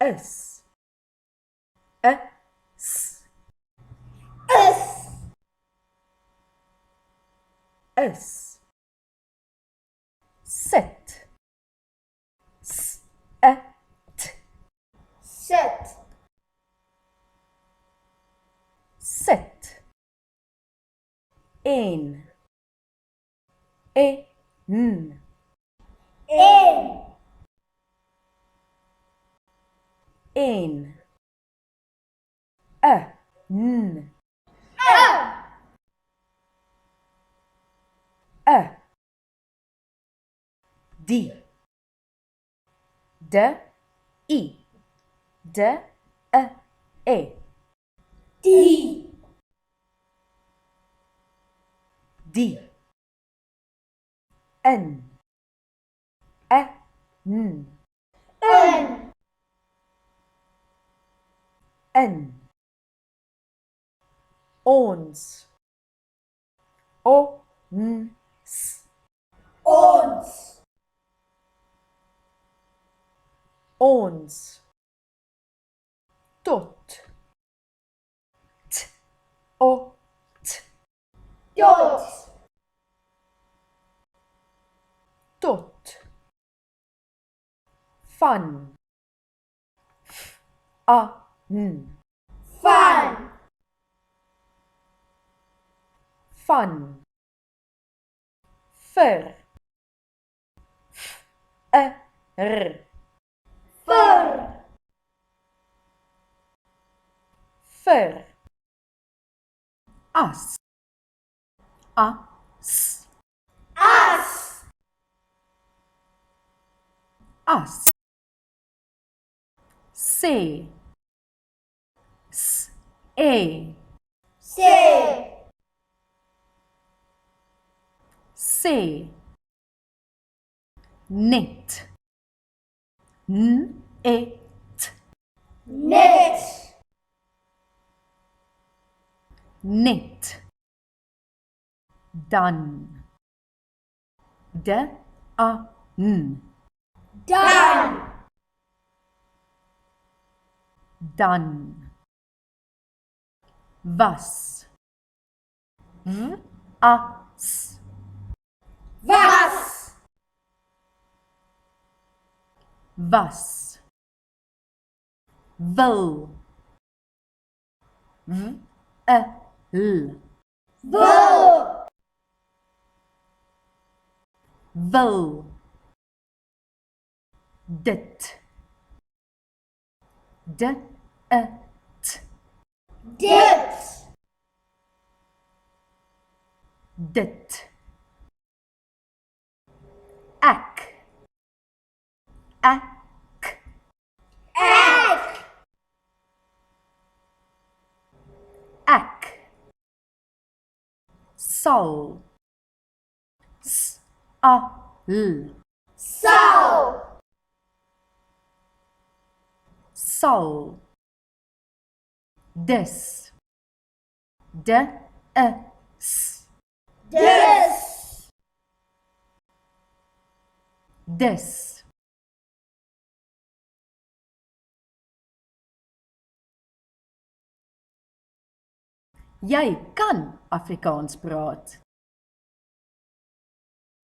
S S S S Sit Set Set Sit In In In In N D D I D E D D N N N N Ons Ons Ons Ons Tot Ot Dot Tot Fun N Fun Fun Fur R Fur Fur As As Us As Say Say Say Knit Knit Net Knit Done Done Done Done Was As Was Was Will L Will Will Dit Dit Dit Dit Ek Ek Egg Ek Sal Sal Sal Sal Dis Dis Dis Dis Jy kan Afrikaans praat.